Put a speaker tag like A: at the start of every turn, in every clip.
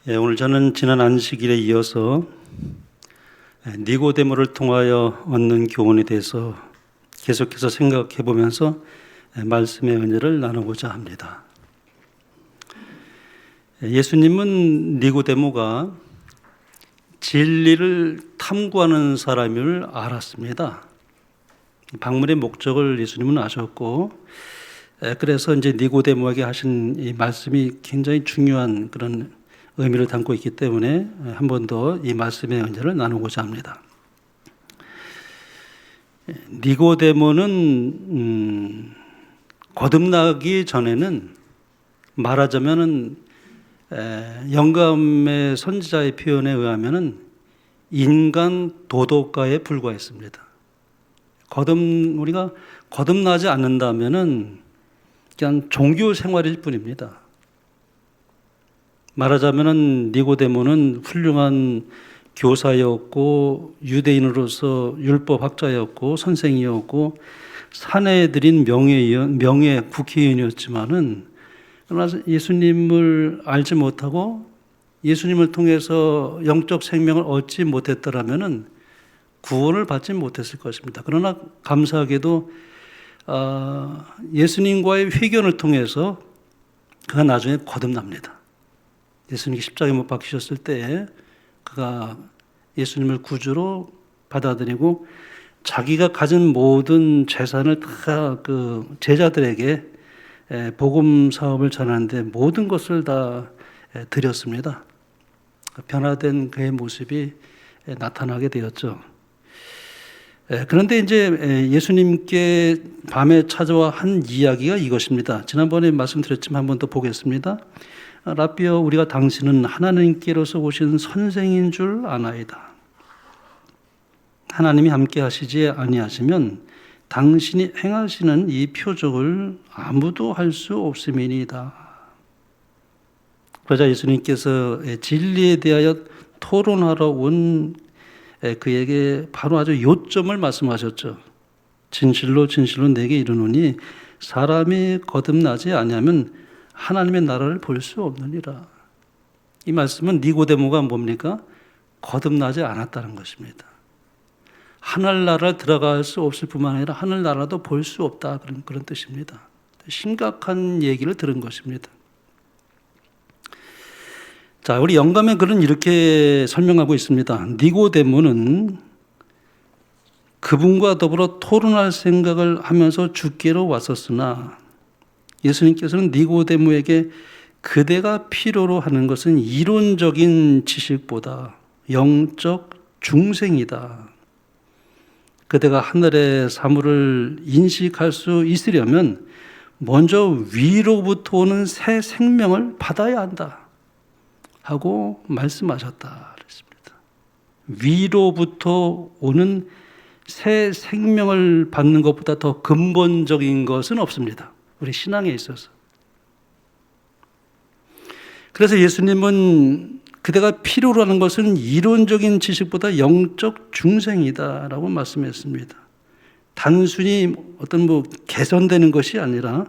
A: 오늘 저는 지난 안식일에 이어서 니고데모를 통하여 얻는 교훈에 대해서 계속해서 생각해 보면서 말씀의 은혜를 나누고자 합니다. 예수님은 니고데모가 진리를 탐구하는 사람임을 알았습니다. 방문의 목적을 예수님은 아셨고, 그래서 이제 니고데모에게 하신 이 말씀이 굉장히 중요한 그런 의미를 담고 있기 때문에 한 번 더 이 말씀의 은혜를 나누고자 합니다. 니고데모는 거듭나기 전에는 말하자면은 영감의 선지자의 표현에 의하면은 인간 도덕가에 불과했습니다. 우리가 거듭나지 않는다면은 그냥 종교 생활일 뿐입니다. 말하자면은 니고데모는 훌륭한 교사였고 유대인으로서 율법학자였고 선생이었고 사내에 들인 명예 국회의원이었지만은 그러나 예수님을 알지 못하고 예수님을 통해서 영적 생명을 얻지 못했더라면은 구원을 받지 못했을 것입니다. 그러나 감사하게도 예수님과의 회견을 통해서 그가 나중에 거듭납니다. 예수님이 십자가에 못 박히셨을 때 그가 예수님을 구주로 받아들이고 자기가 가진 모든 재산을 다 그 제자들에게 복음 사업을 전하는데 모든 것을 다 드렸습니다. 변화된 그의 모습이 나타나게 되었죠. 그런데 이제 예수님께 밤에 찾아와 한 이야기가 이것입니다. 지난번에 말씀드렸지만 한 번 더 보겠습니다. 라삐어, 우리가 당신은 하나님께로서 오신 선생인 줄 아나이다. 하나님이 함께 하시지 아니하시면 당신이 행하시는 이 표적을 아무도 할 수 없음이니이다. 그러자 예수님께서 진리에 대하여 토론하러 온 그에게 바로 아주 요점을 말씀하셨죠. 진실로 진실로 내게 이르노니 사람이 거듭나지 아니하면 하나님의 나라를 볼 수 없느니라. 이 말씀은 니고데모가 뭡니까? 거듭나지 않았다는 것입니다. 하늘나라를 들어갈 수 없을 뿐만 아니라 하늘나라도 볼 수 없다, 그런 뜻입니다. 심각한 얘기를 들은 것입니다. 자, 우리 영감의 글은 이렇게 설명하고 있습니다. 니고데모는 그분과 더불어 토론할 생각을 하면서 주께로 왔었으나 예수님께서는 니고데모에게 그대가 필요로 하는 것은 이론적인 지식보다 영적 중생이다. 그대가 하늘의 사물을 인식할 수 있으려면 먼저 위로부터 오는 새 생명을 받아야 한다 하고 말씀하셨다 그랬습니다. 위로부터 오는 새 생명을 받는 것보다 더 근본적인 것은 없습니다. 우리 신앙에 있어서. 그래서 예수님은 그대가 필요로 하는 것은 이론적인 지식보다 영적 중생이다라고 말씀했습니다. 단순히 어떤 개선되는 것이 아니라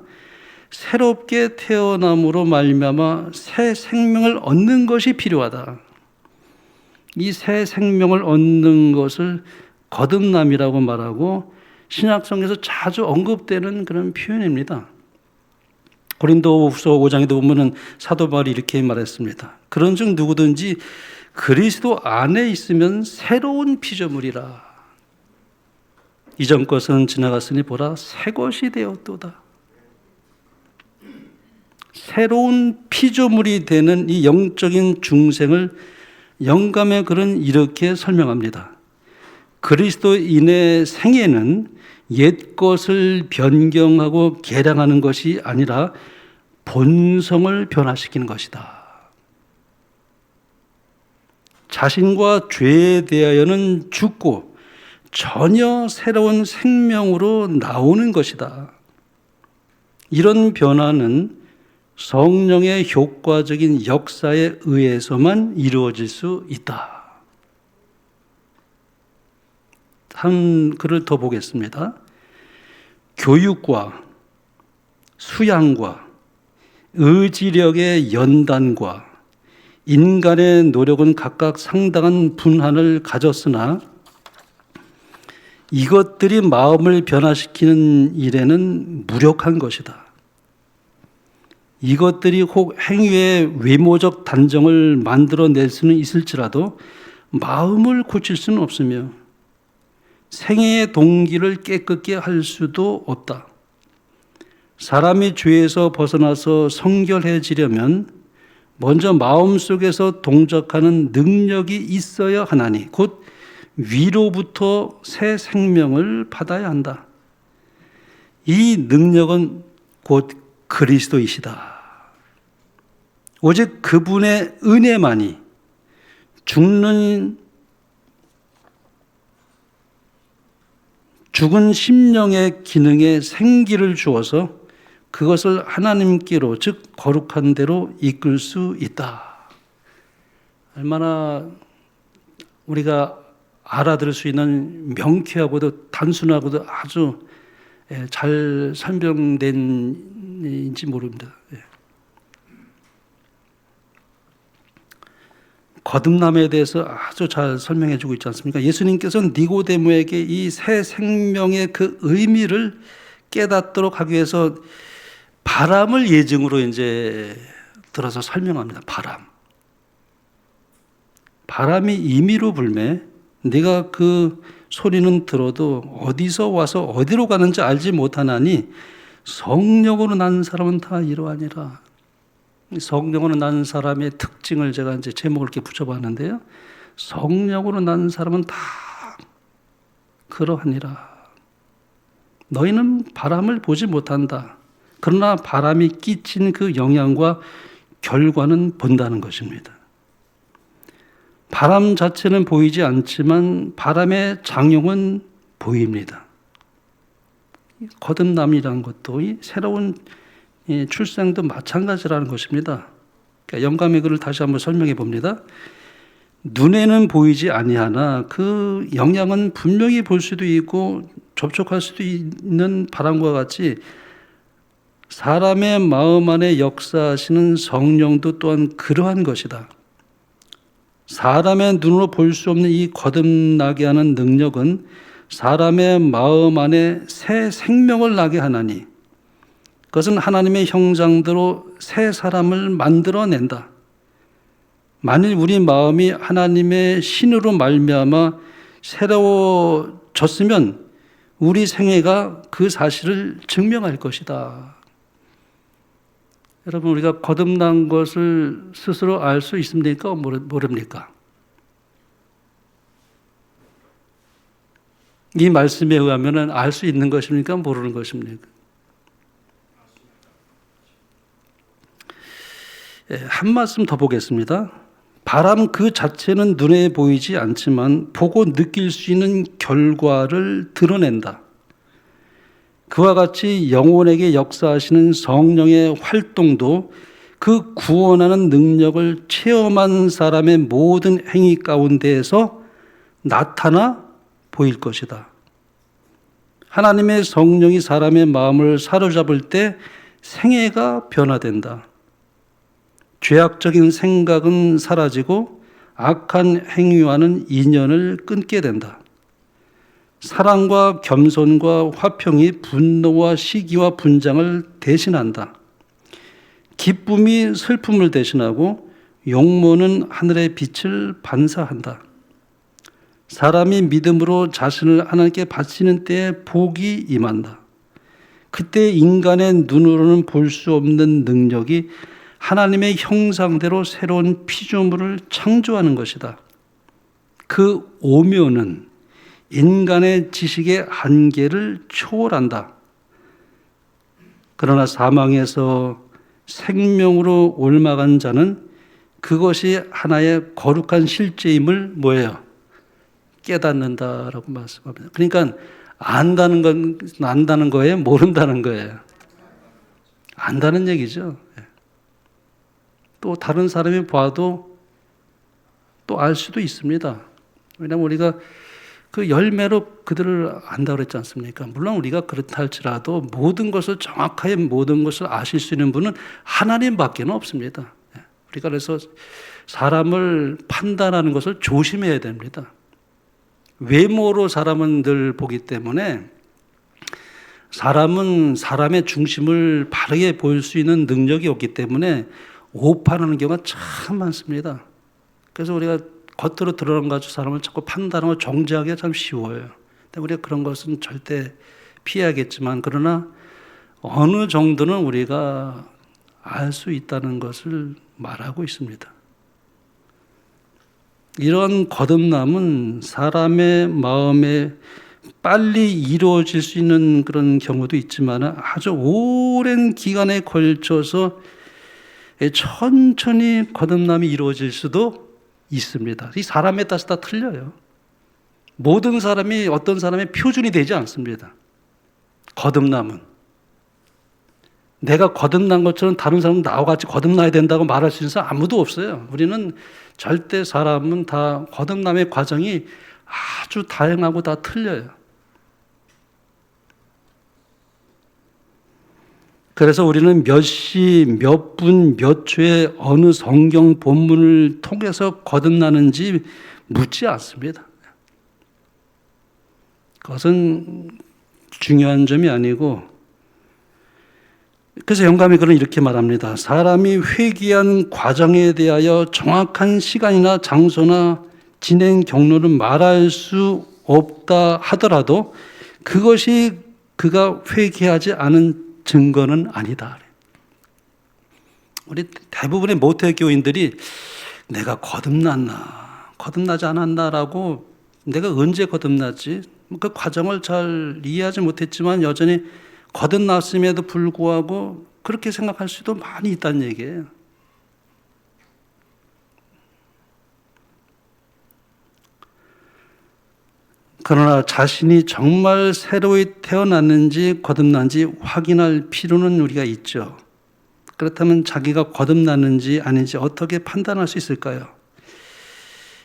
A: 새롭게 태어남으로 말미암아 새 생명을 얻는 것이 필요하다. 이 새 생명을 얻는 것을 거듭남이라고 말하고 신약성에서 자주 언급되는 그런 표현입니다. 고린도후서 5장에도 보면은 사도 바울이 이렇게 말했습니다. 그런즉 누구든지 그리스도 안에 있으면 새로운 피조물이라. 이전 것은 지나갔으니 보라 새 것이 되었도다. 새로운 피조물이 되는 이 영적인 중생을 영감의 글은 이렇게 설명합니다. 그리스도인의 생애는 옛 것을 변경하고 개량하는 것이 아니라 본성을 변화시키는 것이다. 자신과 죄에 대하여는 죽고 전혀 새로운 생명으로 나오는 것이다. 이런 변화는 성령의 효과적인 역사에 의해서만 이루어질 수 있다. 한 글을 더 보겠습니다. 교육과 수양과 의지력의 연단과 인간의 노력은 각각 상당한 분한을 가졌으나 이것들이 마음을 변화시키는 일에는 무력한 것이다. 이것들이 혹 행위의 외모적 단정을 만들어낼 수는 있을지라도 마음을 고칠 수는 없으며 생애의 동기를 깨끗게 할 수도 없다. 사람이 죄에서 벗어나서 성결해지려면 먼저 마음속에서 동작하는 능력이 있어야 하나니 곧 위로부터 새 생명을 받아야 한다. 이 능력은 곧 그리스도이시다. 오직 그분의 은혜만이 죽은 심령의 기능에 생기를 주어서 그것을 하나님께로 즉 거룩한 데로 이끌 수 있다. 얼마나 우리가 알아들을 수 있는 명쾌하고도 단순하고도 아주 잘 설명된인지 모릅니다. 거듭남에 대해서 아주 잘 설명해 주고 있지 않습니까? 예수님께서는 니고데모에게 이 새 생명의 그 의미를 깨닫도록 하기 위해서 바람을 예증으로 이제 들어서 설명합니다. 바람이 임의로 불매 네가 그 소리는 들어도 어디서 와서 어디로 가는지 알지 못하나니 성령으로 난 사람은 다 이러하니라. 성령으로 난 사람의 특징을 제가 이제 제목을 이렇게 붙여봤는데요. 성령으로 난 사람은 다 그러하니라. 너희는 바람을 보지 못한다. 그러나 바람이 끼친 그 영향과 결과는 본다는 것입니다. 바람 자체는 보이지 않지만 바람의 작용은 보입니다. 거듭남이라는 것도 이 새로운 출생도 마찬가지라는 것입니다. 그러니까 영감의 글을 다시 한번 설명해 봅니다. 눈에는 보이지 아니하나 그 영향은 분명히 볼 수도 있고 접촉할 수도 있는 바람과 같이 사람의 마음 안에 역사하시는 성령도 또한 그러한 것이다. 사람의 눈으로 볼 수 없는 이 거듭나게 하는 능력은 사람의 마음 안에 새 생명을 나게 하나니 그것은 하나님의 형상대로 새 사람을 만들어낸다. 만일 우리 마음이 하나님의 신으로 말미암아 새로워졌으면 우리 생애가 그 사실을 증명할 것이다. 여러분, 우리가 거듭난 것을 스스로 알 수 있습니까? 모릅니까? 이 말씀에 의하면 알 수 있는 것입니까? 모르는 것입니까? 한 말씀 더 보겠습니다. 바람 그 자체는 눈에 보이지 않지만 보고 느낄 수 있는 결과를 드러낸다. 그와 같이 영혼에게 역사하시는 성령의 활동도 그 구원하는 능력을 체험한 사람의 모든 행위 가운데에서 나타나 보일 것이다. 하나님의 성령이 사람의 마음을 사로잡을 때 생애가 변화된다. 죄악적인 생각은 사라지고 악한 행위와는 인연을 끊게 된다. 사랑과 겸손과 화평이 분노와 시기와 분장을 대신한다. 기쁨이 슬픔을 대신하고 용모는 하늘의 빛을 반사한다. 사람이 믿음으로 자신을 하나님께 바치는 때에 복이 임한다. 그때 인간의 눈으로는 볼 수 없는 능력이 하나님의 형상대로 새로운 피조물을 창조하는 것이다. 그 오묘는 인간의 지식의 한계를 초월한다. 그러나 사망에서 생명으로 옮아간 자는 그것이 하나의 거룩한 실제임을 뭐예요? 깨닫는다라고 말씀합니다. 그러니까 안다는 거예요? 모른다는 거예요? 안다는 얘기죠. 또 다른 사람이 봐도 또 알 수도 있습니다. 왜냐하면 우리가 그 열매로 그들을 안다고 그랬지 않습니까? 물론 우리가 그렇다 할지라도 모든 것을 정확하게 모든 것을 아실 수 있는 분은 하나님밖에 없습니다. 우리가 그래서 사람을 판단하는 것을 조심해야 됩니다. 외모로 사람은 늘 보기 때문에 사람은 사람의 중심을 바르게 보일 수 있는 능력이 없기 때문에 오판하는 경우가 참 많습니다. 그래서 우리가 겉으로 드러난 가지고 사람을 자꾸 판단하고 정죄하기가 참 쉬워요. 근데 우리가 그런 것은 절대 피해야겠지만, 그러나 어느 정도는 우리가 알 수 있다는 것을 말하고 있습니다. 이런 거듭남은 사람의 마음에 빨리 이루어질 수 있는 그런 경우도 있지만 아주 오랜 기간에 걸쳐서 천천히 거듭남이 이루어질 수도 있습니다. 이 사람에 따라서 다 틀려요. 모든 사람이 어떤 사람의 표준이 되지 않습니다. 거듭남은 내가 거듭난 것처럼 다른 사람은 나와 같이 거듭나야 된다고 말할 수 있는 사람 아무도 없어요. 우리는 절대 사람은 다 거듭남의 과정이 아주 다양하고 다 틀려요. 그래서 우리는 몇 시, 몇 분, 몇 초에 어느 성경 본문을 통해서 거듭나는지 묻지 않습니다. 그것은 중요한 점이 아니고, 그래서 영감의 글은 이렇게 말합니다. 사람이 회귀한 과정에 대하여 정확한 시간이나 장소나 진행 경로를 말할 수 없다 하더라도 그것이 그가 회귀하지 않은 증거는 아니다. 우리 대부분의 모태교인들이 내가 거듭났나, 거듭나지 않았나라고, 내가 언제 거듭났지? 그 과정을 잘 이해하지 못했지만 여전히 거듭났음에도 불구하고 그렇게 생각할 수도 많이 있다는 얘기예요. 그러나 자신이 정말 새로이 태어났는지 거듭난지 확인할 필요는 우리가 있죠. 그렇다면 자기가 거듭났는지 아닌지 어떻게 판단할 수 있을까요?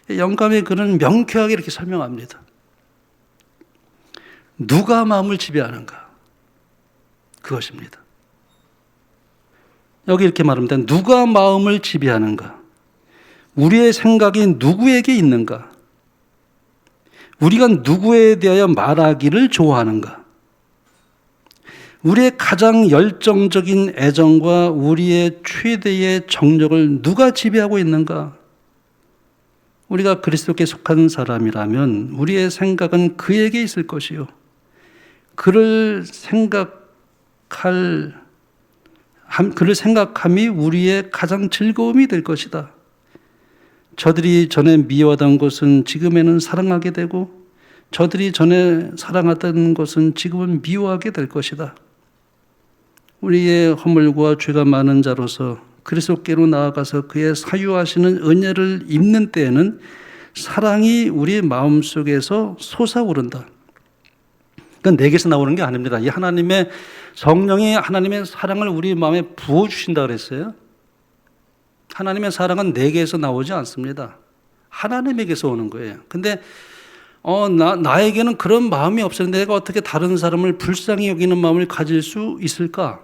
A: 영감의 글은 명쾌하게 이렇게 설명합니다. 누가 마음을 지배하는가? 그것입니다. 여기 이렇게 말합니다. 누가 마음을 지배하는가? 우리의 생각이 누구에게 있는가? 우리가 누구에 대하여 말하기를 좋아하는가? 우리의 가장 열정적인 애정과 우리의 최대의 정력을 누가 지배하고 있는가? 우리가 그리스도께 속한 사람이라면 우리의 생각은 그에게 있을 것이요. 그를 생각함이 우리의 가장 즐거움이 될 것이다. 저들이 전에 미워하던 것은 지금에는 사랑하게 되고 저들이 전에 사랑하던 것은 지금은 미워하게 될 것이다. 우리의 허물과 죄가 많은 자로서 그리스도께로 나아가서 그의 사유하시는 은혜를 입는 때에는 사랑이 우리의 마음속에서 솟아오른다. 그건 내게서 나오는 게 아닙니다. 이 하나님의 성령이 하나님의 사랑을 우리 마음에 부어주신다 그랬어요. 하나님의 사랑은 내게서 나오지 않습니다. 하나님에게서 오는 거예요. 근데 나에게는 그런 마음이 없어요. 내가 어떻게 다른 사람을 불쌍히 여기는 마음을 가질 수 있을까?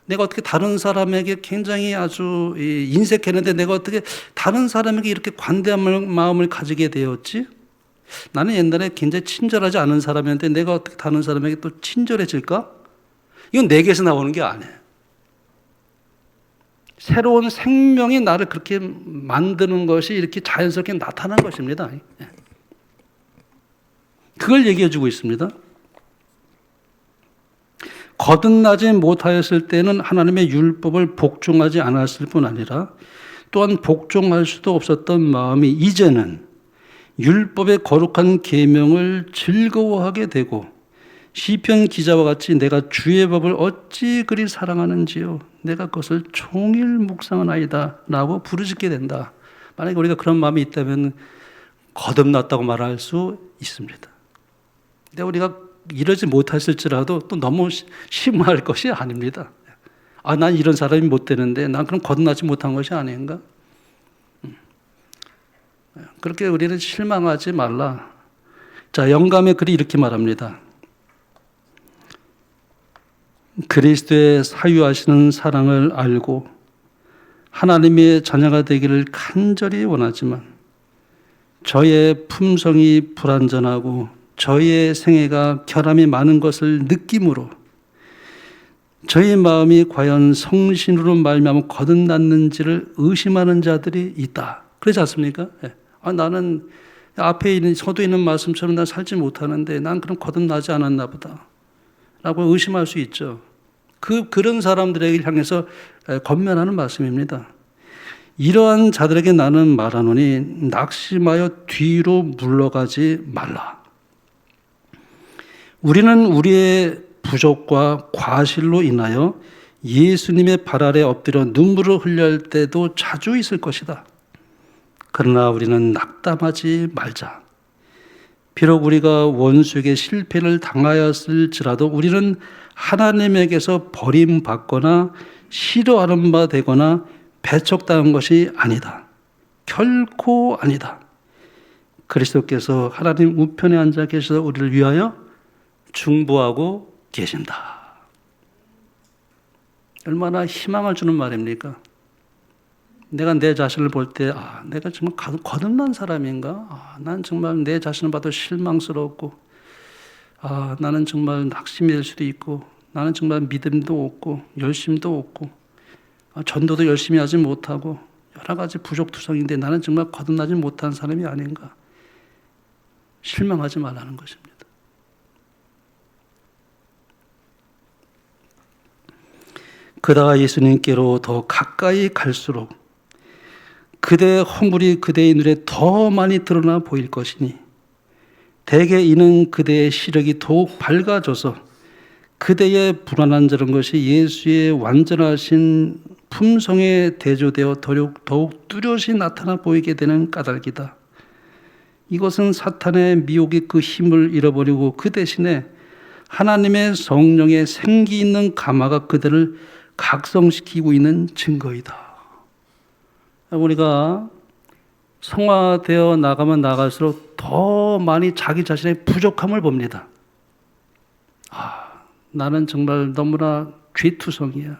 A: 내가 어떻게 다른 사람에게 굉장히 아주 인색했는데 내가 어떻게 다른 사람에게 이렇게 관대한 마음을 가지게 되었지? 나는 옛날에 굉장히 친절하지 않은 사람이었는데 내가 어떻게 다른 사람에게 또 친절해질까? 이건 내게서 나오는 게 아니에요. 새로운 생명이 나를 그렇게 만드는 것이 이렇게 자연스럽게 나타난 것입니다. 그걸 얘기해 주고 있습니다. 거듭나지 못하였을 때는 하나님의 율법을 복종하지 않았을 뿐 아니라 또한 복종할 수도 없었던 마음이 이제는 율법의 거룩한 계명을 즐거워하게 되고 시편 기자와 같이 내가 주의 법을 어찌 그리 사랑하는지요. 내가 그것을 종일 묵상하나이다 라고 부르짖게 된다. 만약에 우리가 그런 마음이 있다면 거듭났다고 말할 수 있습니다. 근데 우리가 이러지 못했을지라도 또 너무 심할 것이 아닙니다. 난 이런 사람이 못 되는데 난 그럼 거듭나지 못한 것이 아닌가? 그렇게 우리는 실망하지 말라. 자, 영감의 글이 이렇게 말합니다. 그리스도의 사유하시는 사랑을 알고 하나님의 자녀가 되기를 간절히 원하지만 저의 품성이 불완전하고 저의 생애가 결함이 많은 것을 느낌으로 저의 마음이 과연 성신으로 말미암아 거듭났는지를 의심하는 자들이 있다. 그렇지 않습니까? 나는 앞에 있는 서두에 있는 말씀처럼 난 살지 못하는데 난 그럼 거듭나지 않았나 보다 라고 의심할 수 있죠. 그런 사람들에게 향해서 권면하는 말씀입니다. 이러한 자들에게 나는 말하노니 낙심하여 뒤로 물러가지 말라. 우리는 우리의 부족과 과실로 인하여 예수님의 발 아래 엎드려 눈물을 흘려야 할 때도 자주 있을 것이다. 그러나 우리는 낙담하지 말자. 비록 우리가 원수에게 실패를 당하였을지라도 우리는 하나님에게서 버림받거나 싫어하는 바 되거나 배척당한 것이 아니다. 결코 아니다. 그리스도께서 하나님 우편에 앉아 계셔서 우리를 위하여 중보하고 계신다. 얼마나 희망을 주는 말입니까? 내가 내 자신을 볼 때, 내가 정말 거듭난 사람인가? 난 정말 내 자신을 봐도 실망스럽고, 나는 정말 낙심이 될 수도 있고, 나는 정말 믿음도 없고, 열심도 없고, 전도도 열심히 하지 못하고, 여러 가지 부족투성인데 나는 정말 거듭나지 못한 사람이 아닌가? 실망하지 말라는 것입니다. 그러다가 예수님께로 더 가까이 갈수록 그대의 허물이 그대의 눈에 더 많이 드러나 보일 것이니 대개 이는 그대의 시력이 더욱 밝아져서 그대의 불완한 저런 것이 예수의 완전하신 품성에 대조되어 더욱 뚜렷이 나타나 보이게 되는 까닭이다. 이것은 사탄의 미혹이 그 힘을 잃어버리고 그 대신에 하나님의 성령의 생기 있는 감화가 그들을 각성시키고 있는 증거이다. 우리가 성화되어 나가면 나갈수록 더 많이 자기 자신의 부족함을 봅니다. 나는 정말 너무나 죄투성이야.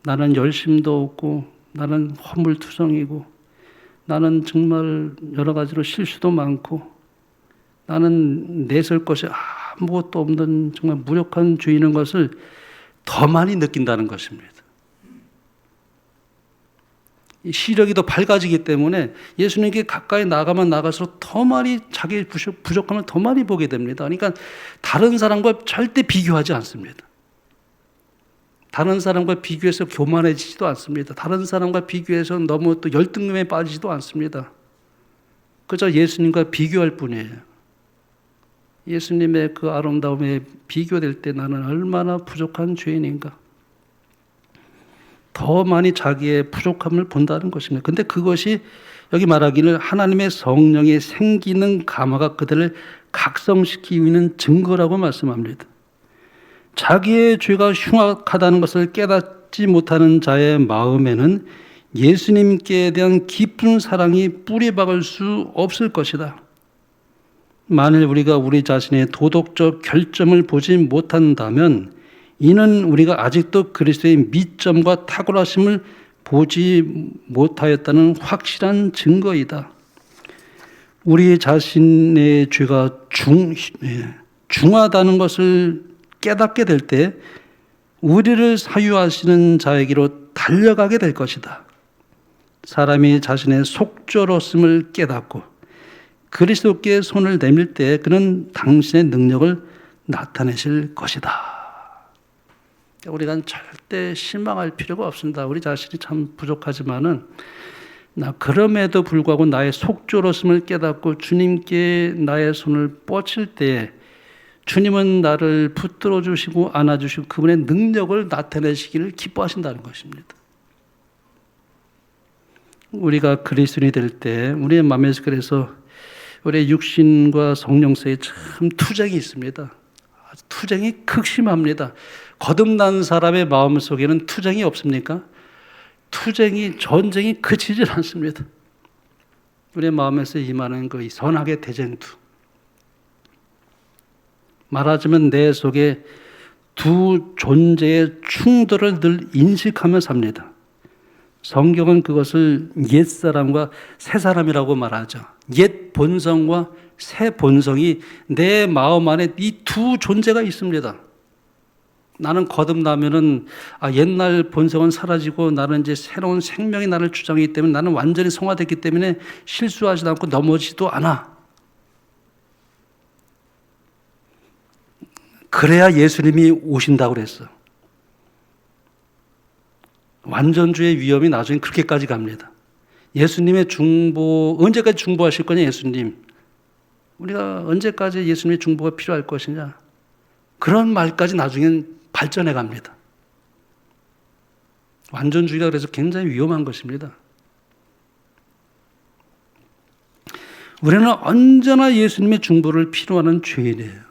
A: 나는 열심도 없고 나는 허물투성이고 나는 정말 여러 가지로 실수도 많고 나는 내세울 것이 아무것도 없는 정말 무력한 죄인인 것을 더 많이 느낀다는 것입니다. 시력이 더 밝아지기 때문에 예수님께 가까이 나가면 나갈수록 더 많이 자기의 부족함을 더 많이 보게 됩니다. 그러니까 다른 사람과 절대 비교하지 않습니다. 다른 사람과 비교해서 교만해지지도 않습니다. 다른 사람과 비교해서 너무 또 열등감에 빠지지도 않습니다. 그저 예수님과 비교할 뿐이에요. 예수님의 그 아름다움에 비교될 때 나는 얼마나 부족한 죄인인가. 더 많이 자기의 부족함을 본다는 것입니다. 그런데 그것이 여기 말하기를 하나님의 성령의 생기는 감화가 그들을 각성시키고 있는 증거라고 말씀합니다. 자기의 죄가 흉악하다는 것을 깨닫지 못하는 자의 마음에는 예수님께 대한 깊은 사랑이 뿌리 박을 수 없을 것이다. 만일 우리가 우리 자신의 도덕적 결점을 보지 못한다면 이는 우리가 아직도 그리스도의 미점과 탁월하심을 보지 못하였다는 확실한 증거이다. 우리 자신의 죄가 중하다는 것을 깨닫게 될 때 우리를 사유하시는 자에게로 달려가게 될 것이다. 사람이 자신의 속죄로움을 깨닫고 그리스도께 손을 내밀 때 그는 당신의 능력을 나타내실 것이다. 우리가 절대 실망할 필요가 없습니다. 우리 자신이 참 부족하지만은 그럼에도 불구하고 나의 속죄로움을 깨닫고 주님께 나의 손을 뻗칠 때 주님은 나를 붙들어 주시고 안아 주시고 그분의 능력을 나타내시기를 기뻐하신다는 것입니다. 우리가 그리스도인이 될 때 우리의 마음에서 그래서 우리의 육신과 성령 사이에 참 투쟁이 있습니다. 투쟁이 극심합니다. 거듭난 사람의 마음 속에는 투쟁이 없습니까? 전쟁이 그치질 않습니다. 우리의 마음에서 임하는 그 선악의 대쟁투. 말하자면 내 속에 두 존재의 충돌을 늘 인식하며 삽니다. 성경은 그것을 옛사람과 새사람이라고 말하죠. 옛 본성과 새 본성이 내 마음 안에 이 두 존재가 있습니다. 나는 거듭나면은 옛날 본성은 사라지고 나는 이제 새로운 생명이 나를 주장하기 때문에 나는 완전히 성화됐기 때문에 실수하지도 않고 넘어지도 않아. 그래야 예수님이 오신다고 그랬어. 완전주의 위험이 나중에 그렇게까지 갑니다. 예수님의 중보, 언제까지 중보하실 거냐, 예수님? 우리가 언제까지 예수님의 중보가 필요할 것이냐? 그런 말까지 나중엔 발전해 갑니다. 완전주의가 그래서 굉장히 위험한 것입니다. 우리는 언제나 예수님의 중보를 필요하는 죄인이에요.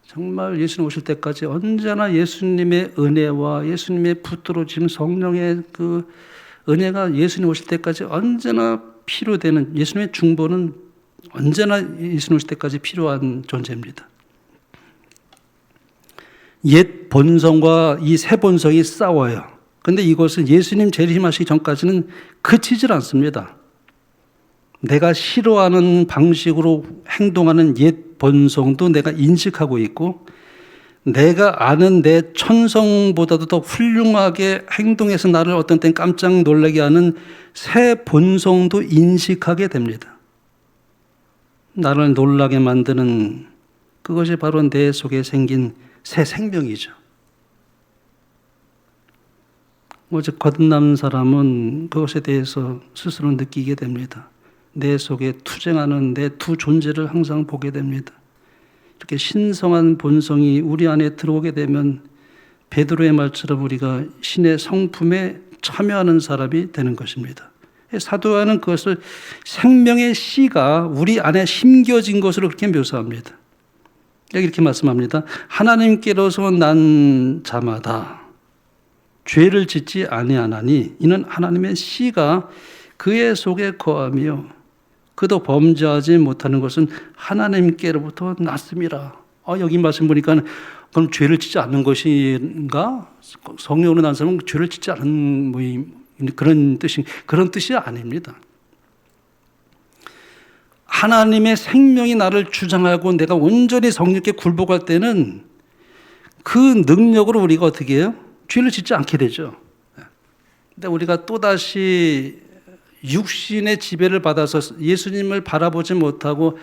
A: 정말 예수님 오실 때까지 언제나 예수님의 은혜와 예수님의 붙들어짐 성령의 그 은혜가 예수님 오실 때까지 언제나 필요되는, 예수님의 중보는 언제나 예수님 오실 때까지 필요한 존재입니다. 옛 본성과 이 새 본성이 싸워요. 그런데 이것은 예수님 재림하시기 전까지는 그치질 않습니다. 내가 싫어하는 방식으로 행동하는 옛 본성도 내가 인식하고 있고, 내가 아는 내 천성보다도 더 훌륭하게 행동해서 나를 어떤 땐 깜짝 놀라게 하는 새 본성도 인식하게 됩니다. 나를 놀라게 만드는 그것이 바로 내 속에 생긴 새 생명이죠. 오직 거듭난 사람은 그것에 대해서 스스로 느끼게 됩니다. 내 속에 투쟁하는 내 두 존재를 항상 보게 됩니다. 이렇게 신성한 본성이 우리 안에 들어오게 되면 베드로의 말처럼 우리가 신의 성품에 참여하는 사람이 되는 것입니다. 사도 요한은 그것을 생명의 씨가 우리 안에 심겨진 것으로 그렇게 묘사합니다. 여기 이렇게 말씀합니다. 하나님께로서 난 자마다 죄를 짓지 아니하나니 이는 하나님의 씨가 그의 속에 거하며 그도 범죄하지 못하는 것은 하나님께로부터 났음이라. 여기 말씀 보니까 그럼 죄를 짓지 않는 것인가? 성령으로 난 사람은 죄를 짓지 않은 그런 뜻이 아닙니다. 하나님의 생명이 나를 주장하고 내가 온전히 성령께 굴복할 때는 그 능력으로 우리가 어떻게 해요? 죄를 짓지 않게 되죠. 근데 우리가 또다시 육신의 지배를 받아서 예수님을 바라보지 못하고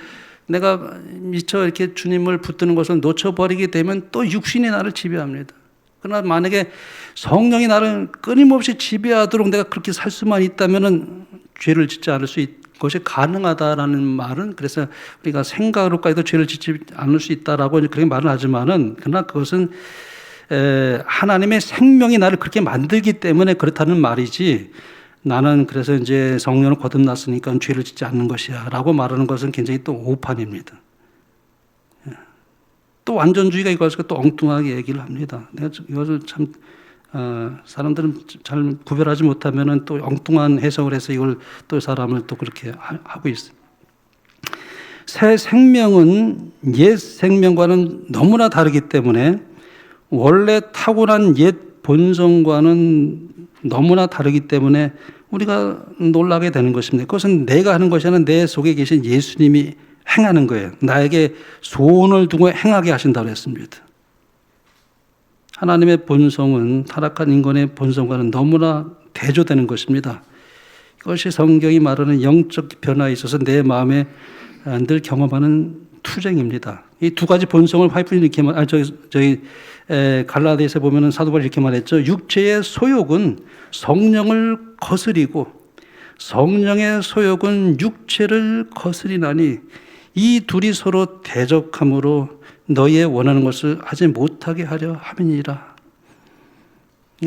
A: 내가 미처 이렇게 주님을 붙드는 것을 놓쳐버리게 되면 또 육신이 나를 지배합니다. 그러나 만약에 성령이 나를 끊임없이 지배하도록 내가 그렇게 살 수만 있다면 죄를 짓지 않을 수 있는 것이 가능하다라는 말은, 그래서 우리가 생각으로까지도 죄를 짓지 않을 수 있다라고 그렇게 말을 하지만은, 그러나 그것은 하나님의 생명이 나를 그렇게 만들기 때문에 그렇다는 말이지, 나는 그래서 이제 성령을 거듭났으니까 죄를 짓지 않는 것이야 라고 말하는 것은 굉장히 또 오판입니다. 또 완전주의가 이것을 또 엉뚱하게 얘기를 합니다. 내가 이것을 참 사람들은 잘 구별하지 못하면은 또 엉뚱한 해석을 해서 이걸 또 사람을 또 그렇게 하고 있어요. 새 생명은 옛 생명과는 너무나 다르기 때문에 원래 타고난 옛 본성과는 너무나 다르기 때문에 우리가 놀라게 되는 것입니다. 그것은 내가 하는 것이 아니라 내 속에 계신 예수님이 행하는 거예요. 나에게 소원을 두고 행하게 하신다고 했습니다. 하나님의 본성은 타락한 인간의 본성과는 너무나 대조되는 것입니다. 이것이 성경이 말하는 영적 변화에 있어서 내 마음에 늘 경험하는 투쟁입니다. 이 두 가지 본성을 화이프는 이렇게 갈라디아서 보면은 사도 바울이 이렇게 말했죠. 육체의 소욕은 성령을 거스리고 성령의 소욕은 육체를 거스리나니 이 둘이 서로 대적함으로 너희의 원하는 것을 하지 못하게 하려 함이니라.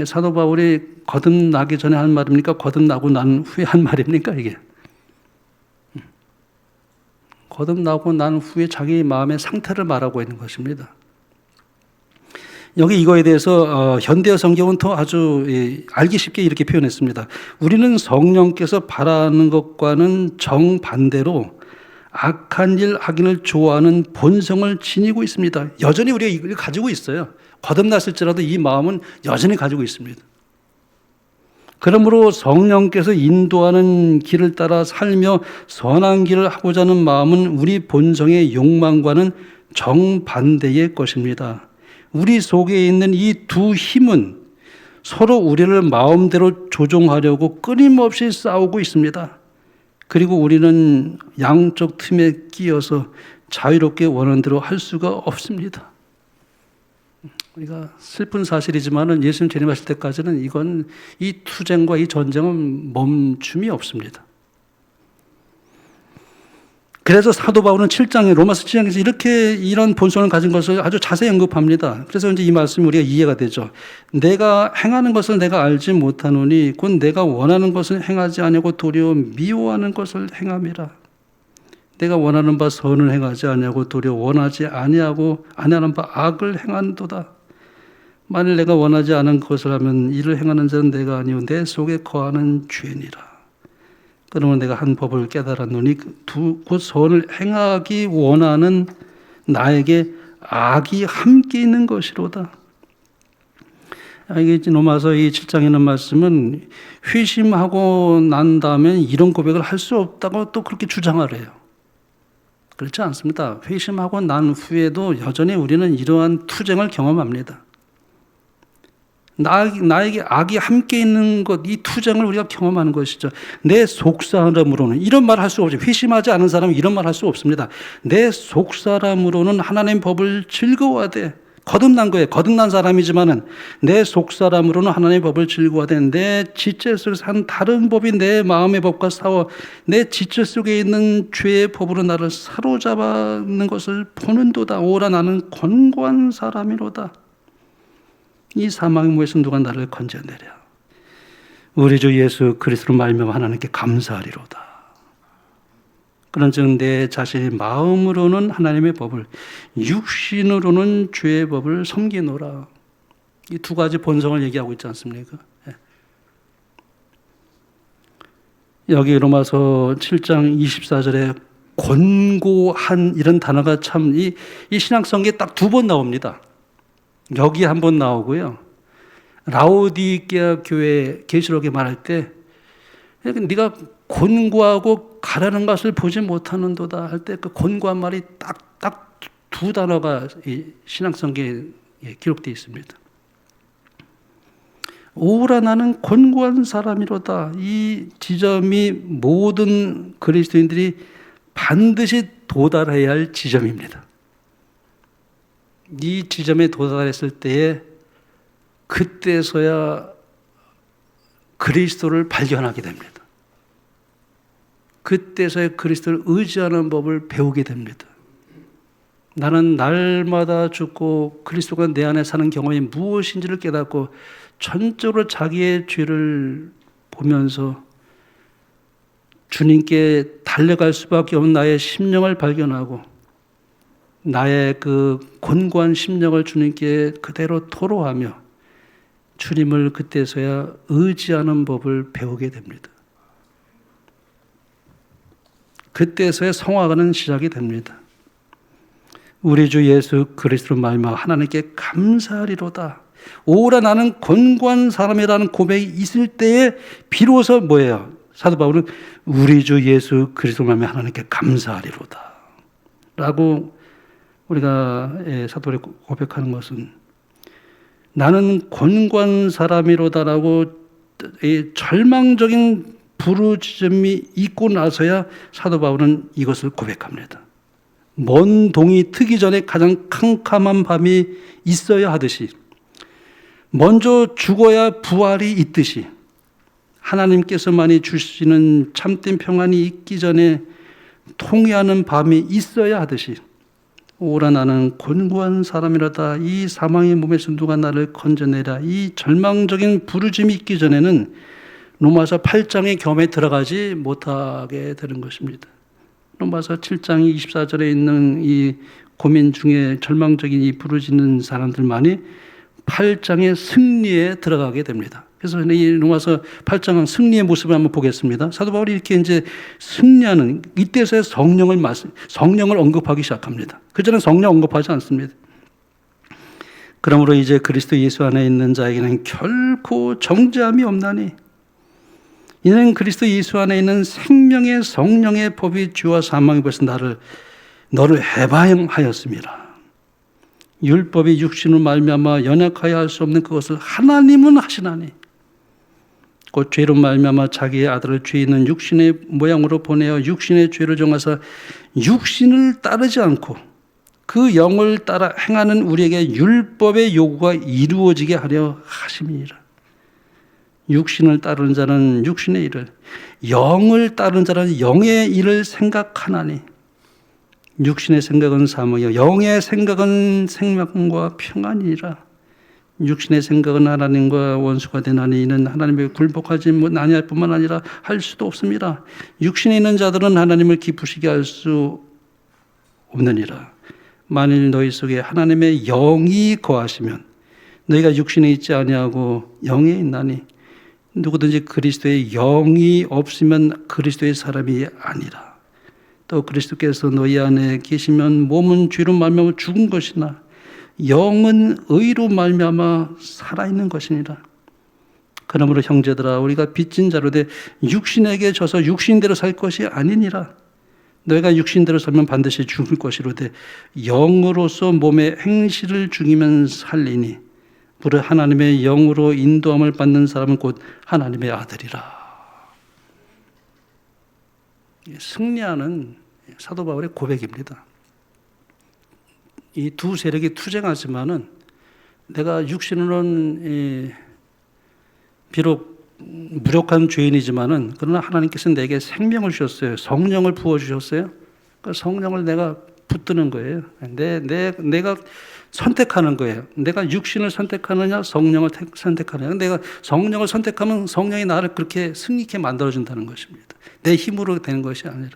A: 사도 바울이 거듭나기 전에 한 말입니까? 거듭나고 난 후에 한 말입니까? 이게 거듭나고 난 후에 자기 마음의 상태를 말하고 있는 것입니다. 여기 이거에 대해서 현대어 성경은 더 아주 알기 쉽게 이렇게 표현했습니다. 우리는 성령께서 바라는 것과는 정반대로 악한 일 하기를 좋아하는 본성을 지니고 있습니다. 여전히 우리가 이걸 가지고 있어요. 거듭났을지라도 이 마음은 여전히 가지고 있습니다. 그러므로 성령께서 인도하는 길을 따라 살며 선한 길을 하고자 하는 마음은 우리 본성의 욕망과는 정반대의 것입니다. 우리 속에 있는 이 두 힘은 서로 우리를 마음대로 조종하려고 끊임없이 싸우고 있습니다. 그리고 우리는 양쪽 틈에 끼어서 자유롭게 원하는 대로 할 수가 없습니다. 우리가 슬픈 사실이지만은 예수님 재림하실 때까지는 이건 이 투쟁과 이 전쟁은 멈춤이 없습니다. 그래서 사도 바울은 7장에 로마서 7장에서 이렇게 이런 본성을 가진 것을 아주 자세히 언급합니다. 그래서 이제 이 말씀이 우리가 이해가 되죠. 내가 행하는 것을 내가 알지 못하노니 곧 내가 원하는 것을 행하지 아니하고 도리어 미워하는 것을 행함이라. 내가 원하는 바 선을 행하지 아니하고 도리어 원하지 아니하고 아니하는 바 악을 행한도다. 만일 내가 원하지 않은 것을 하면 이를 행하는 자는 내가 아니오 내 속에 거하는 죄니라. 그러면 내가 한 법을 깨달았노니 곧 선을 행하기 원하는 나에게 악이 함께 있는 것이로다. 이게 로마서 이 7장에 있는 말씀은 회심하고 난 다음에 이런 고백을 할 수 없다고 또 그렇게 주장하래요. 그렇지 않습니다. 회심하고 난 후에도 여전히 우리는 이러한 투쟁을 경험합니다. 나에게 악이 함께 있는 것, 이 투쟁을 우리가 경험하는 것이죠. 내 속사람으로는 이런 말 할 수 없죠. 회심하지 않은 사람은 이런 말 할 수 없습니다. 내 속사람으로는 하나님 법을 즐거워하되, 거듭난 거예요. 거듭난 사람이지만은 내 속사람으로는 하나님의 법을 즐거워하되 내 지체 속에서 한 다른 법이 내 마음의 법과 싸워 내 지체 속에 있는 죄의 법으로 나를 사로잡는 것을 보는도다. 오라 나는 권고한 사람이로다. 이 사망의 무에서 누가 나를 건져내랴. 우리 주 예수 그리스도로 말미암아 하나님께 감사하리로다. 그런즉 내 자신의 마음으로는 하나님의 법을, 육신으로는 죄의 법을 섬기노라. 이 두 가지 본성을 얘기하고 있지 않습니까? 여기 로마서 7장 24절에 권고한 이런 단어가 참 이 신약성경에 딱 두 번 나옵니다. 여기 한 번 나오고요. 라오디게아 교회 계시록에 말할 때 네가 권고하고 가라는 것을 보지 못하는도다 할 때 그 권고한 말이 딱 두 단어가 이 신약성경에 기록되어 있습니다. 오라 나는 권고한 사람이로다. 이 지점이 모든 그리스도인들이 반드시 도달해야 할 지점입니다. 이 지점에 도달했을 때에 그때서야 그리스도를 발견하게 됩니다. 그때서야 그리스도를 의지하는 법을 배우게 됩니다. 나는 날마다 죽고 그리스도가 내 안에 사는 경험이 무엇인지를 깨닫고 전적으로 자기의 죄를 보면서 주님께 달려갈 수밖에 없는 나의 심령을 발견하고 나의 그 곤고한 심령을 주님께 그대로 토로하며 주님을 그때서야 의지하는 법을 배우게 됩니다. 그때서야 성화가는 시작이 됩니다. 우리 주 예수 그리스도로 말미암아 하나님께 감사하리로다. 오라 나는 권고한 사람이라는 고백이 있을 때에 비로소 뭐예요? 사도 바울은 우리 주 예수 그리스도로 말미암아 하나님께 감사하리로다 라고 우리가 사도를 고백하는 것은 나는 권고한 사람이로다라고 절망적인 부르짖음이 있고 나서야 사도 바울은 이것을 고백합니다. 먼 동이 트기 전에 가장 캄캄한 밤이 있어야 하듯이 먼저 죽어야 부활이 있듯이 하나님께서만이 주시는 참된 평안이 있기 전에 통회하는 밤이 있어야 하듯이 오라 나는 곤고한 사람이라다. 이 사망의 몸에서 누가 나를 건져내라. 이 절망적인 부르짐이 있기 전에는 로마서 8장의 겸에 들어가지 못하게 되는 것입니다. 로마서 7장 24절에 있는 이 고민 중에 절망적인 이 부르짖는 사람들만이 8장의 승리에 들어가게 됩니다. 그래서 이 로마서 8장은 승리의 모습을 한번 보겠습니다. 사도 바울이 이렇게 이제 승리하는 이때서야 성령을 언급하기 시작합니다. 그전에 성령 언급하지 않습니다. 그러므로 이제 그리스도 예수 안에 있는 자에게는 결코 정죄함이 없나니 이는 그리스도 예수 안에 있는 생명의 성령의 법이 죄와 사망의 벌써 너를 해방하였습니다. 율법이 육신으로 말미암아 연약하여 할 수 없는 그것을 하나님은 하시나니 곧 죄로 말미암아 자기의 아들을 죄 있는 육신의 모양으로 보내어 육신의 죄를 정하사 육신을 따르지 않고 그 영을 따라 행하는 우리에게 율법의 요구가 이루어지게 하려 하심이니라. 육신을 따르는 자는 육신의 일을, 영을 따르는 자는 영의 일을 생각하나니 육신의 생각은 사망이요 영의 생각은 생명과 평안이라. 육신의 생각은 하나님과 원수가 되나니 이는 하나님에게 굴복하지 아니할 뿐만 아니라 할 수도 없습니다. 육신에 있는 자들은 하나님을 기쁘시게 할 수 없느니라. 만일 너희 속에 하나님의 영이 거하시면 너희가 육신에 있지 아니하고 영에 있나니 누구든지 그리스도의 영이 없으면 그리스도의 사람이 아니라. 또 그리스도께서 너희 안에 계시면 몸은 죄로 말미암아 죽은 것이나 영은 의로 말미암아 살아있는 것이니라. 그러므로 형제들아 우리가 빚진 자로 돼 육신에게 져서 육신대로 살 것이 아니니라. 너희가 육신대로 살면 반드시 죽을 것이로되 영으로서 몸의 행실을 죽이면 살리니 무릇 하나님의 영으로 인도함을 받는 사람은 곧 하나님의 아들이라. 승리하는 사도 바울의 고백입니다. 이 두 세력이 투쟁하지만은 내가 육신으로는 비록 무력한 죄인이지만은 그러나 하나님께서 내게 생명을 주셨어요. 성령을 부어 주셨어요. 그 성령을 내가 붙드는 거예요. 내가 선택하는 거예요. 내가 육신을 선택하느냐, 성령을 선택하느냐. 내가 성령을 선택하면 성령이 나를 그렇게 승리케 만들어준다는 것입니다. 내 힘으로 되는 것이 아니라.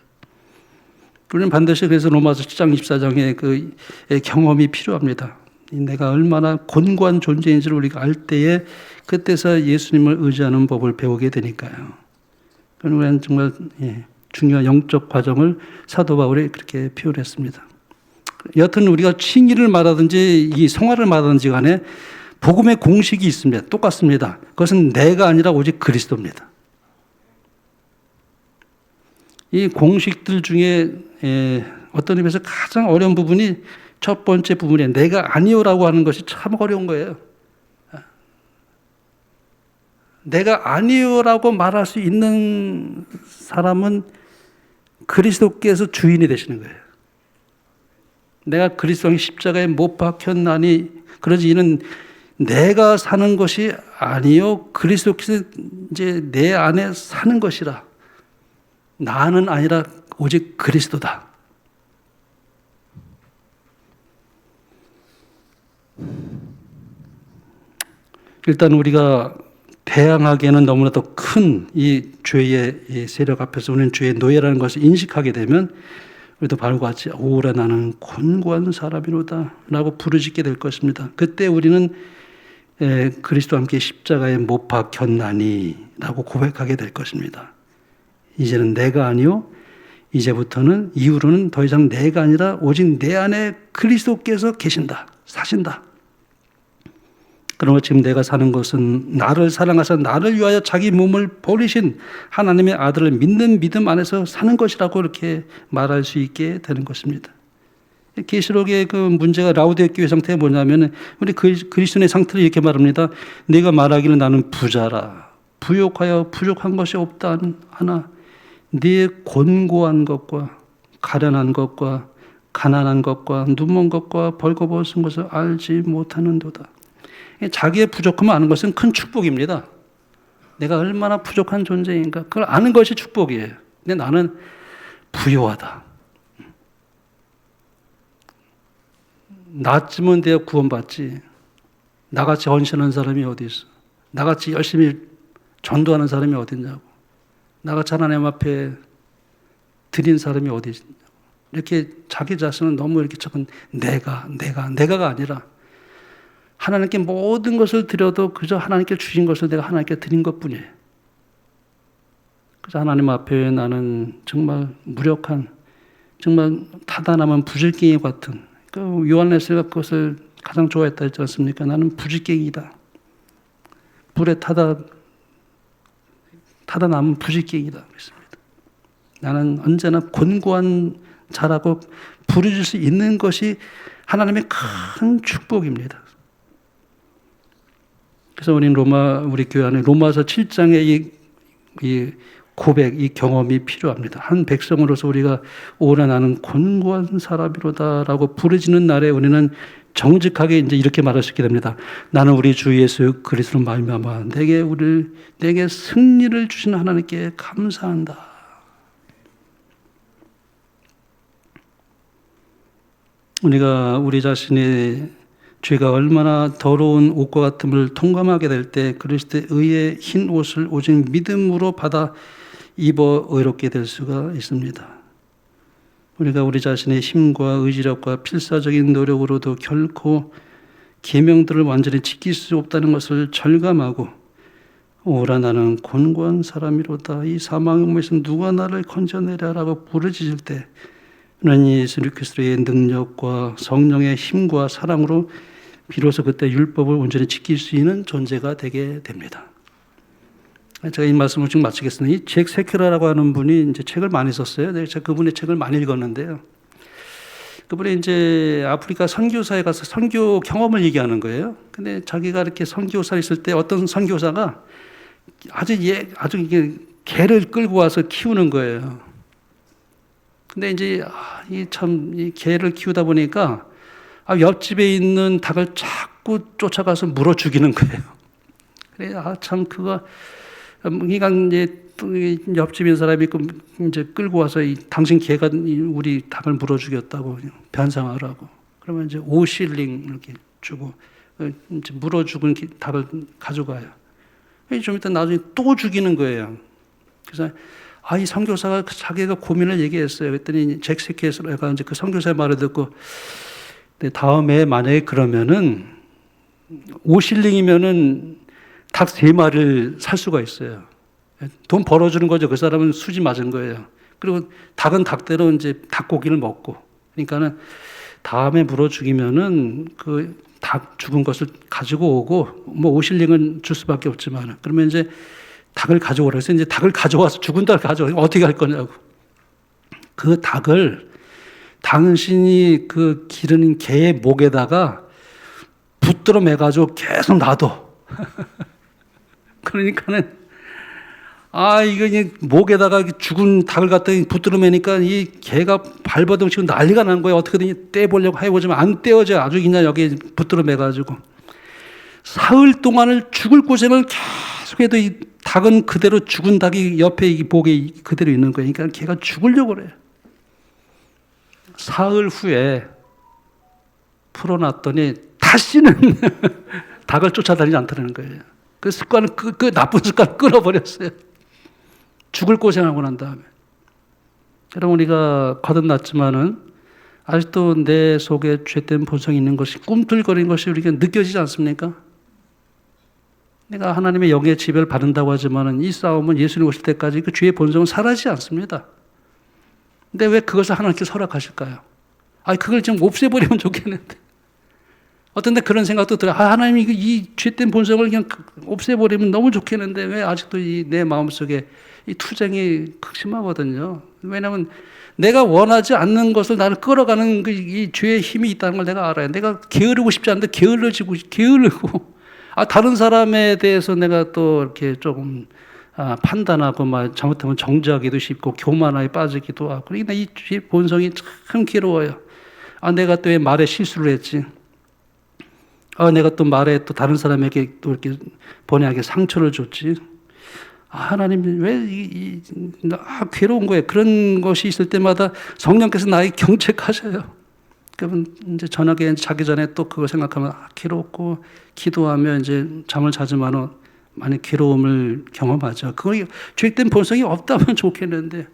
A: 우리는 반드시 그래서 로마서 7장 24장의 그 경험이 필요합니다. 내가 얼마나 곤고한 존재인지를 우리가 알 때에 그때서 예수님을 의지하는 법을 배우게 되니까요. 우리는 정말 중요한 영적 과정을 사도 바울이 그렇게 표현했습니다. 여하튼 우리가 칭의를 말하든지 이 성화를 말하든지 간에 복음의 공식이 있습니다. 똑같습니다. 그것은 내가 아니라 오직 그리스도입니다. 이 공식들 중에 어떤 의미에서 가장 어려운 부분이 첫 번째 부분이에요. 내가 아니오라고 하는 것이 참 어려운 거예요. 내가 아니오라고 말할 수 있는 사람은 그리스도께서 주인이 되시는 거예요. 내가 그리스도의 십자가에 못 박혔나니 그러지 이는 내가 사는 것이 아니요 그리스도께서 이제 내 안에 사는 것이라. 나는 아니라 오직 그리스도다. 일단 우리가 대항하기에는 너무나도 큰 이 죄의 이 세력 앞에서 우리는 죄의 노예라는 것을 인식하게 되면 우리도 바로 같이 오라 나는 곤고한 사람이로다 라고 부르짖게 될 것입니다. 그때 우리는 그리스도와 함께 십자가에 못 박혔나니 라고 고백하게 될 것입니다. 이제는 내가 아니요 이제부터는 이후로는 더 이상 내가 아니라 오직 내 안에 그리스도께서 계신다. 사신다. 그러므로 지금 내가 사는 것은 나를 사랑하사 나를 위하여 자기 몸을 버리신 하나님의 아들을 믿는 믿음 안에서 사는 것이라고 이렇게 말할 수 있게 되는 것입니다. 계시록의 그 문제가 라우디에 교회 상태가 뭐냐면 우리 그리스도의 상태를 이렇게 말합니다. 네가 말하기를 나는 부자라. 부욕하여 부족한 것이 없다 하나 네 곤고한 것과 가련한 것과 가난한 것과 눈먼 것과 벌거벗은 것을 알지 못하는도다. 자기의 부족함을 아는 것은 큰 축복입니다. 내가 얼마나 부족한 존재인가 그걸 아는 것이 축복이에요. 근데 나는 부요하다. 나쯤은 되어 구원받지. 나같이 헌신하는 사람이 어디 있어? 나같이 열심히 전도하는 사람이 어디 있냐고. 나같이 하나님 앞에 드린 사람이 어디 있냐고. 이렇게 자기 자신은 너무 이렇게 조금 내가가 아니라 하나님께 모든 것을 드려도 그저 하나님께 주신 것을 내가 하나님께 드린 것뿐이에요. 그래서 하나님 앞에 나는 정말 무력한, 정말 타다남은 부질갱이 같은, 그 요한레스가 그것을 가장 좋아했다 했지 않습니까? 나는 부질갱이다. 불에 타다 타다 남은 부지깽이다 그랬습니다. 나는 언제나 곤고한 자라고 부르실 수 있는 것이 하나님의 큰 축복입니다. 그래서 우리 교회 안에 로마서 7장의 이 고백, 이 경험이 필요합니다. 한 백성으로서 우리가 오라 나는 곤고한 사람이로다라고 부르짖는 날에 우리는 정직하게 이제 이렇게 말할 수 있게 됩니다. 나는 우리 주 예수 그리스도로 말미암아 내게 승리를 주신 하나님께 감사한다. 우리가 우리 자신의 죄가 얼마나 더러운 옷과 같음을 통감하게 될 때 그리스도의 의의 흰 옷을 오직 믿음으로 받아 입어 의롭게 될 수가 있습니다. 우리가 우리 자신의 힘과 의지력과 필사적인 노력으로도 결코 계명들을 완전히 지킬 수 없다는 것을 절감하고 오라 나는 곤고한 사람이로다 이 사망의 몸에서 누가 나를 건져내랴라고 부르짖을 때 하나님 예수 그리스도의 능력과 성령의 힘과 사랑으로 비로소 그때 율법을 온전히 지킬 수 있는 존재가 되게 됩니다. 제가 이 말씀을 지금 마치겠습니다. 이 잭 세큐라라고 하는 분이 이제 책을 많이 썼어요. 제가 그분의 책을 많이 읽었는데요. 그분이 이제 아프리카 선교사에 가서 선교 경험을 얘기하는 거예요. 근데 자기가 이렇게 선교사 있을 때 어떤 선교사가 아주 이게 개를 끌고 와서 키우는 거예요. 근데 이제 이 개를 키우다 보니까 옆집에 있는 닭을 자꾸 쫓아가서 물어 죽이는 거예요. 그래 참 그거 그러니까 이제 옆집인 사람이 이제 끌고 와서 당신 개가 우리 닭을 물어 죽였다고 변상하라고. 그러면 이제 5실링 이렇게 주고 이제 물어 죽은 닭을 가져가요. 좀 이따 나중에 또 죽이는 거예요. 그래서 이 선교사가 자기가 고민을 얘기했어요. 그랬더니 잭 세키에서가 이제 그 선교사의 말을 듣고 다음에 만약에 그러면은 5실링이면은 닭 3마리를 살 수가 있어요. 돈 벌어주는 거죠. 그 사람은 수지 맞은 거예요. 그리고 닭은 닭대로 이제 닭고기를 먹고. 그러니까는 다음에 물어 죽이면은 그 닭 죽은 것을 가지고 오고 뭐 5실링은 줄 수밖에 없지만 그러면 이제 닭을 가져오라 해서 이제 닭을 가져와서 죽은 닭을 가져오라. 어떻게 할 거냐고. 그 닭을 당신이 그 기르는 개의 목에다가 붙들어 매가지고 계속 놔둬. 그러니까는 이거 목에다가 죽은 닭을 갖다 붙들어 매니까 이 개가 발버둥치고 난리가 난 거예요. 어떻게든 떼보려고 해보지만 안 떼어져. 아주 그냥 여기에 붙들어 매가지고 사흘 동안을 죽을 고생을 계속해도 이 닭은 그대로 죽은 닭이 옆에 이 목에 그대로 있는 거예요. 그러니까 개가 죽으려고 그래요. 사흘 후에 풀어놨더니 다시는 닭을 쫓아다니지 않다는 거예요. 그 습관을 그 나쁜 습관을 끊어버렸어요. 죽을 고생하고 난 다음에. 여러분 우리가 거듭났지만은 아직도 내 속에 죄된 본성이 있는 것이 꿈틀거리는 것이 우리가 느껴지지 않습니까? 내가 하나님의 영의 지배를 받는다고 하지만은 이 싸움은 예수님 오실 때까지 그 죄의 본성은 사라지지 않습니다. 근데 왜 그것을 하나님께서 허락하실까요? 그걸 좀 없애버리면 좋겠는데. 어떤 데 그런 생각도 들어요. 하나님이 이 죄된 본성을 그냥 없애버리면 너무 좋겠는데 왜 아직도 내 마음속에 이 투쟁이 극심하거든요. 왜냐하면 내가 원하지 않는 것을 나를 끌어가는 이 죄의 힘이 있다는 걸 내가 알아요. 내가 게으르고 싶지 않은데 게으르고 다른 사람에 대해서 내가 또 이렇게 조금 판단하고 잘못하면 정죄하기도 쉽고 교만하게 빠지기도 하고 그러니까 이 죄의 본성이 참 괴로워요. 내가 또 왜 말에 실수를 했지? 내가 또 말에 또 다른 사람에게 또 이렇게 번뇌하게 상처를 줬지. 하나님 왜 괴로운 거예요. 그런 것이 있을 때마다 성령께서 나에게 경책하셔요. 그러면 이제 저녁에 자기 전에 또 그거 생각하면 괴롭고 기도하면 이제 잠을 자지만은 많이 괴로움을 경험하죠. 그거 죄된 본성이 없다면 좋겠는데.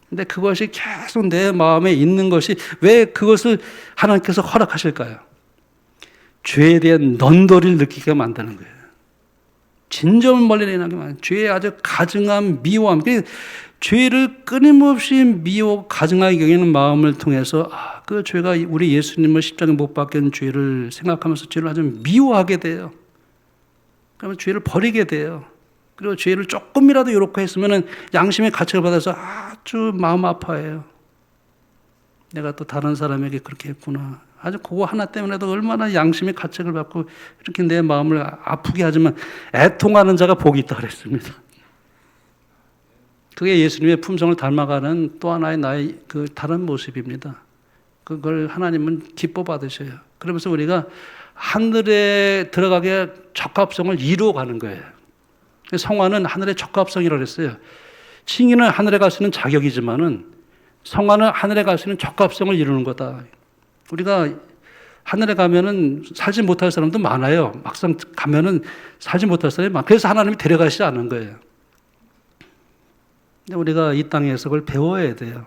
A: 근데 그것이 계속 내 마음에 있는 것이 왜 그것을 하나님께서 허락하실까요? 죄에 대한 넌더리를 느끼게 만드는 거예요. 진정을 멀리 내나게 만드는 거예요. 죄에 아주 가증한 미워함. 죄를 끊임없이 가증하게 여기는 마음을 통해서 그 죄가 우리 예수님을 십자가에 못 박힌 죄를 생각하면서 죄를 아주 미워하게 돼요. 그러면 죄를 버리게 돼요. 그리고 죄를 조금이라도 요렇게 했으면은 양심의 가책을 받아서 아주 마음 아파해요. 내가 또 다른 사람에게 그렇게 했구나. 아주 그거 하나 때문에도 얼마나 양심의 가책을 받고 이렇게 내 마음을 아프게 하지만 애통하는 자가 복이 있다 그랬습니다. 그게 예수님의 품성을 닮아가는 또 하나의 나의 그 다른 모습입니다. 그걸 하나님은 기뻐 받으셔요. 그러면서 우리가 하늘에 들어가게 적합성을 이루어가는 거예요. 성화는 하늘의 적합성이라고 했어요. 칭의는 하늘에 갈 수 있는 자격이지만은 성화는 하늘에 갈 수 있는 적합성을 이루는 거다. 우리가 하늘에 가면은 살지 못할 사람도 많아요. 막상 가면은 살지 못할 사람이 많아요. 그래서 하나님이 데려가시지 않은 거예요. 근데 우리가 이 땅에서 그걸 배워야 돼요.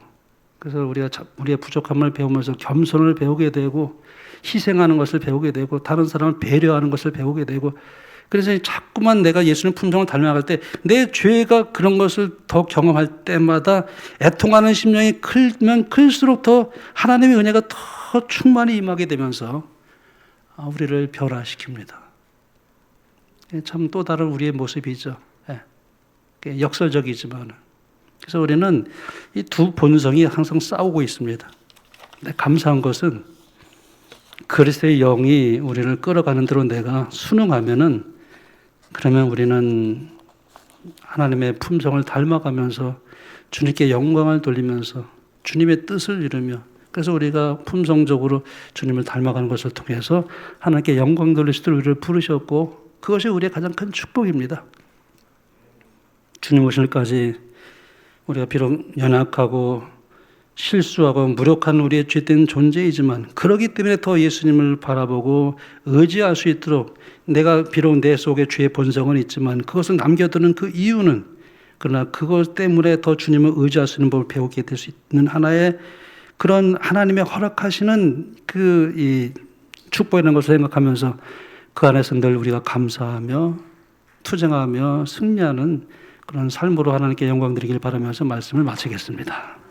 A: 그래서 우리가 우리의 부족함을 배우면서 겸손을 배우게 되고 희생하는 것을 배우게 되고 다른 사람을 배려하는 것을 배우게 되고 그래서 자꾸만 내가 예수님 품성을 닮아갈 때 내 죄가 그런 것을 더 경험할 때마다 애통하는 심령이 크면 클수록 더 하나님의 은혜가 더 충만히 임하게 되면서 우리를 변화시킵니다. 참 또 다른 우리의 모습이죠. 역설적이지만 그래서 우리는 이 두 본성이 항상 싸우고 있습니다. 근데 감사한 것은 그리스도의 영이 우리를 끌어가는 대로 내가 순응하면은 그러면 우리는 하나님의 품성을 닮아가면서 주님께 영광을 돌리면서 주님의 뜻을 이루며 그래서 우리가 품성적으로 주님을 닮아가는 것을 통해서 하나님께 영광 돌리시도록 우리를 부르셨고 그것이 우리의 가장 큰 축복입니다. 주님 오실 때까지 우리가 비록 연약하고 실수하고 무력한 우리의 죄된 존재이지만 그러기 때문에 더 예수님을 바라보고 의지할 수 있도록 내가 비록 내 속에 죄의 본성은 있지만 그것을 남겨두는 그 이유는 그러나 그것 때문에 더 주님을 의지할 수 있는 법을 배우게 될 수 있는 하나의 그런 하나님의 허락하시는 이 축복이라는 것을 생각하면서 그 안에서 늘 우리가 감사하며 투쟁하며 승리하는 그런 삶으로 하나님께 영광 드리길 바라면서 말씀을 마치겠습니다.